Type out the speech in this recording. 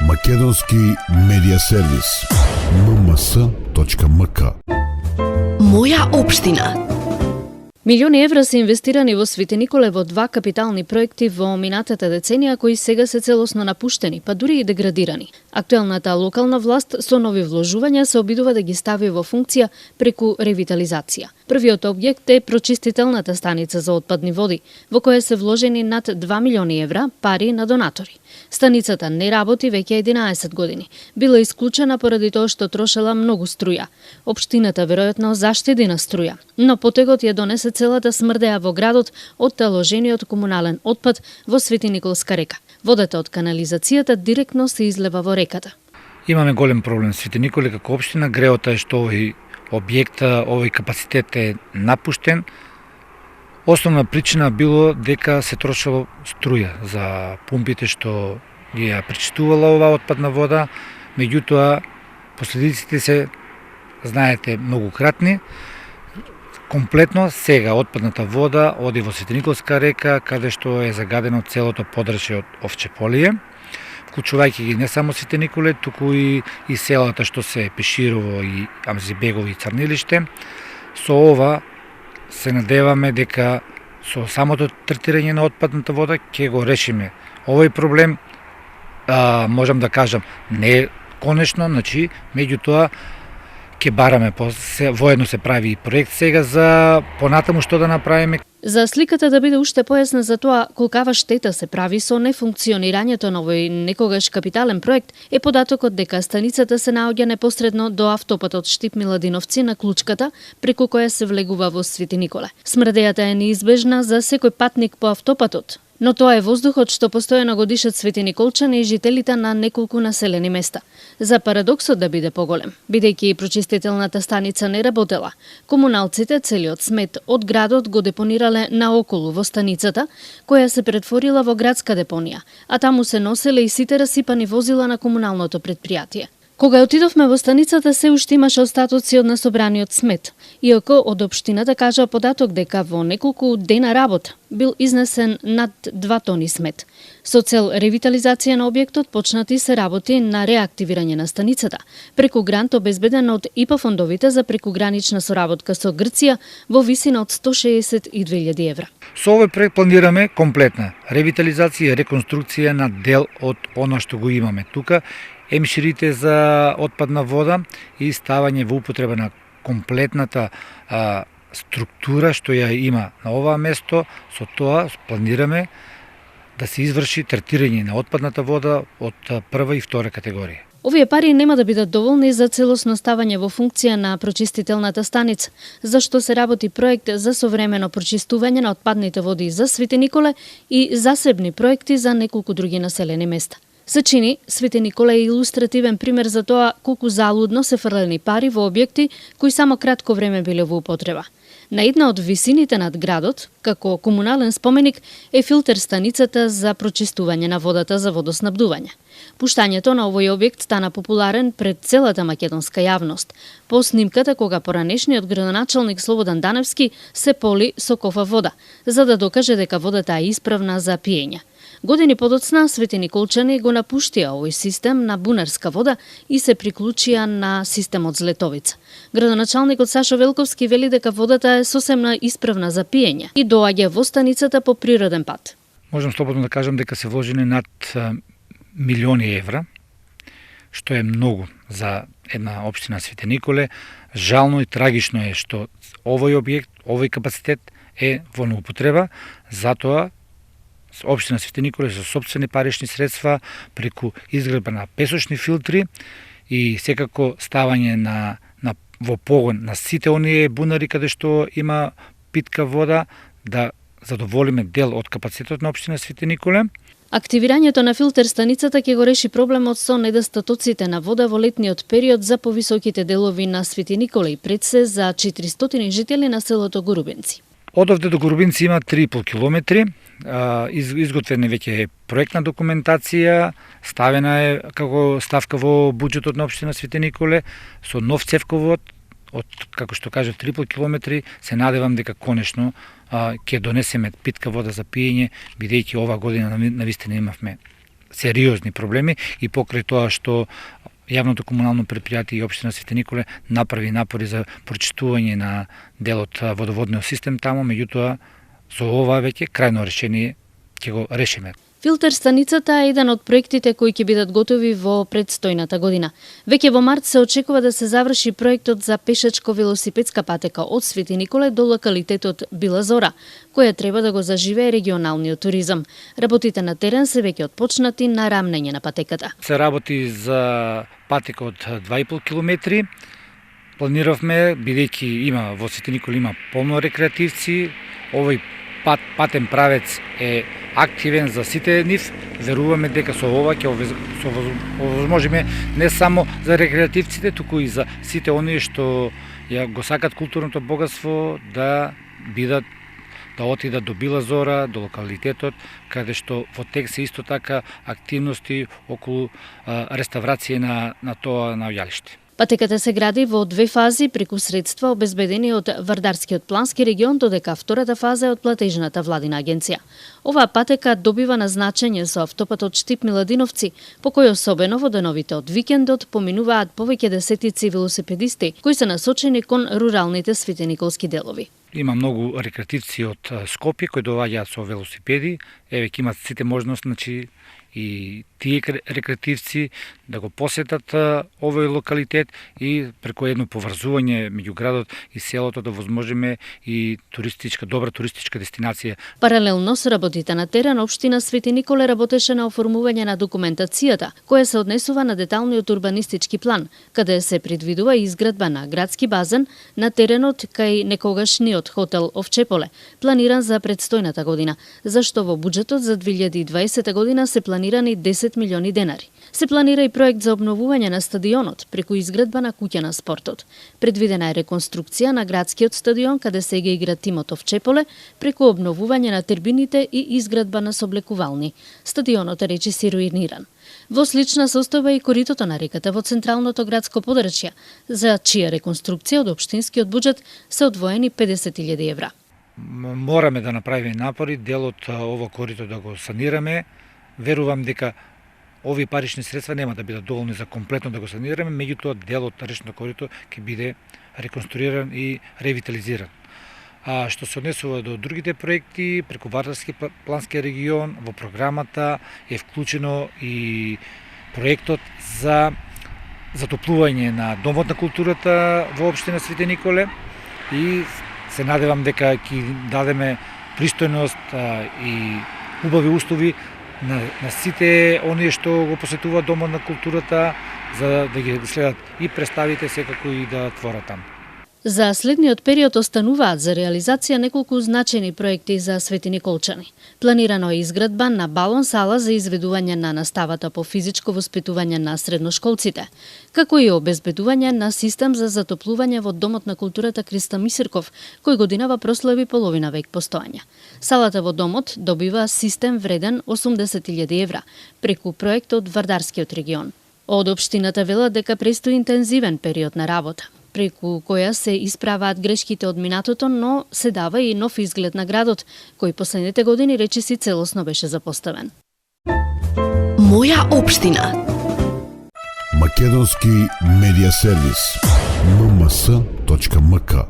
Македонски медиа сервис. mms.mk. Моја општина. Милиони евра се инвестирани во Свети Николе во два капитални проекти во минатата деценија кои сега се целосно напуштени, па дури и деградирани. Актуелната локална власт со нови вложувања се обидува да ги стави во функција преку ревитализација. Првиот објект е прочистителната станица за отпадни води, во која се вложени над 2 милиони евра пари на донатори. Станицата не работи веќе 11 години. Била исклучена поради тоа што трошела многу струја. Општината веројатно заштеди на струја, но потегот ја донесе целата смрдеа во градот од таложениот комунален отпад во Свети Николска река. Водата од канализацијата директно се излева во реката. Имаме голем проблем Свети Николе како општина. Греота е што овој објект, овој капацитет е напуштен. Основна причина било дека се трошело струја за пумпите што ги ја пречистувала оваа отпадна вода, меѓутоа последиците се, знаете, многукратни. Комплетно сега отпадната вода оди во Свети Николска река, каде што е загадено целото подрачје од Овчеполие, вклучувајќи ги не само Свети Николе, туку и селата што се Пеширово и Амзибегово и Црнилиште. Со ова се надеваме дека со самото третирање на отпадната вода ќе го решиме овој проблем. Можам да кажам, не конечно, значи, меѓутоа ќе бараме, воедно се прави и проект сега за понатаму што да направиме. За сликата да биде уште појасна за тоа колкава штета се прави со нефункционирањето на овој некогаш капитален проект е податокот дека станицата се наоѓа непосредно до автопатот Штип-Миладиновци на Клучката, преку која се влегува во Свети Николе. Смрдејата е неизбежна за секој патник по автопатот, но тоа е воздухот што постојано го дишат Свети Николчани и жителите на неколку населени места. За парадоксот да биде поголем, бидејќи прочистителната станица не работела, комуналците целиот смет од градот го депонирале наоколу во станицата, која се претворила во градска депонија, а таму се носеле и сите расипани возила на комуналното претпријатие. Кога отидовме во станицата, се уште имаше остатоци од насобраниот смет, иако од општината кажа податок дека во неколку дена работа бил изнесен над 2 тони смет. Со цел ревитализација на објектот почнати се работи на реактивирање на станицата, преку грант обезбеден од ИПА фондовите за прекугранична соработка со Грција во висина од 162.000 евра. Со овој проект планираме комплетна ревитализација и реконструкција на дел од она што го имаме тука, емширите за отпадна вода и ставање во употреба на комплетната структура што ја има на оваа место. Со тоа планираме да се изврши третирање на отпадната вода од прва и втора категорија. Овие пари нема да бидат доволни за целосно ставање во функција на прочистителната станица, зашто се работи проект за современо прочистување на отпадните води за Свети Николе и засебни проекти за неколку други населени места. Се чини, Свети Николе е илустративен пример за тоа колку залудно се фрлени пари во објекти кои само кратко време биле во употреба. На една од висините над градот, како комунален споменик, е филтер станицата за прочистување на водата за водоснабдување. Пуштањето на овој објект стана популарен пред целата македонска јавност, по снимката кога поранешниот градоначалник Слободан Даневски се поли со кофа вода, за да докаже дека водата е исправна за пиење. Години подоцна Свети Николчани го напуштија овој систем на бунарска вода и се приклучија на системот Злетовица. Градоначалникот Сашо Велковски вели дека водата е сосемна исправна за пиење и доаѓа во станицата по природен пат. Можам слободно да кажам дека се вложени над милиони евра, што е многу за една општина Свети Николе. Жално и трагично е што овој објект, овој капацитет е во неупотреба, затоа општина Свети Николе со сопствени парични средства преку изградба на песочни филтри и секако ставање во погон на сите оние бунари каде што има питка вода, да задоволиме дел од капацитетот на општина Свети Николе. Активирањето на филтер станицата ќе го реши проблемот со недостатоците на вода во летниот период за повисоките делови на Свети Николе и пред се за 400 жители на селото Горубинци. Од овде до Горубинци има 3,5 километри. Изготвена веќе е проектна документација, ставена е како ставка во буџетот на општина Свети Николе со нов цевковод од, како што кажа, 3,5 километри. Се надевам дека конечно ќе донесеме питка вода за пиење, бидејќи оваа година навистина имавме сериозни проблеми и покрај тоа што јавното комунално предпријатие и општина Свети Николе направи напори за прочистување на делот водоводниот систем таму, меѓутоа со ова веќе крајно решение ќе го решиме. Филтер станицата е еден од проектите кои ќе бидат готови во предстојната година. Веќе во март се очекува да се заврши проектот за пешачко-велосипедска патека од Свети Николе до локалитетот Била Зора, која треба да го заживее регионалниот туризам. Работите на терен се веќе отпочнати на рамнење на патеката. Се работи за патека од 2,5 километри. Планиравме, бидејќи има во Свети Николе има полно рекреативци, овој патен правец е активен за сите нив. Веруваме дека со ова ќе овозможиме не само за рекреативците, туку и за сите оние што ја го сакат културното богатство да бидат да отидат до Била Зора, до локалитетот, каде што во тек се исто така активности околу реставрација на тоа наоѓалиште. Патеката се гради во 2 фази преку средства обезбедени од Вардарскиот плански регион, додека втората фаза е од платежната владина агенција. Оваа патека добива на значење со автопатот Штип-Миладиновци, по кој особено во деновите од викендот поминуваат повеќе десетици велосипедисти кои се насочени кон руралните светениколски делови. Има многу рекреативци од Скопје кои доаѓаат со велосипеди, еве ќе имат сите можност, значи и тие рекреативци да го посетат овој локалитет и преку едно поврзување меѓу градот и селото да возможиме и добра туристичка дестинација. Паралелно со работите на терен, општина Свети Николе работеше на оформување на документацијата, која се однесува на деталниот урбанистички план, каде се предвидува изградба на градски базен на теренот кај некогашниот хотел Овчеполе, планиран за предстојната година, зашто во буџетот за 2020 година се планирани 10 милиони денари. Се планира и проект за обновување на стадионот преку изградба на куќа на спортот. Предвидена е реконструкција на градскиот стадион каде сега игра тимот Овчеполе преку обновување на тербините и изградба на соблекувални. Стадионот е речиси руиниран. Во слична состојба и коритото на реката во централното градско подрачје, за чија реконструкција од општинскиот буџет се одвоени 50.000 евра. Мораме да направиме напори, делот ово корито да го санираме. Верувам дека овие парични средства нема да бидат доволни за комплетно да го санираме, меѓутоа делот на речното корито ќе биде реконструиран и ревитализиран. А што се однесува до другите проекти, преку Вардарски плански регион, во програмата е вклучено и проектот за затоплување на Домот на културата во општина Свети Николе и се надевам дека ќе дадеме пристојност и убави услови на сите оние што го посетуваат Домот на културата, за да ги следат и представите, секако и да творат таму. За следниот период остануваат за реализација неколку значајни проекти за Свети Николчани. Планирано е изградба на балон сала за изведување на наставата по физичко воспитување на средношколците, како и обезбедување на систем за затоплување во Домот на културата Криста Мисирков, кој годинава прослави половина век постојање. Салата во домот добива систем вреден 80.000 евра преку проект од Вардарскиот регион. Од општината велат дека престои интензивен период на работа, преку која се исправаат грешките од минатото, но се дава и нов изглед на градот, кој последните години речиси целосно беше запоставен. Моја општина. Македонски медиа сервис. mms.mk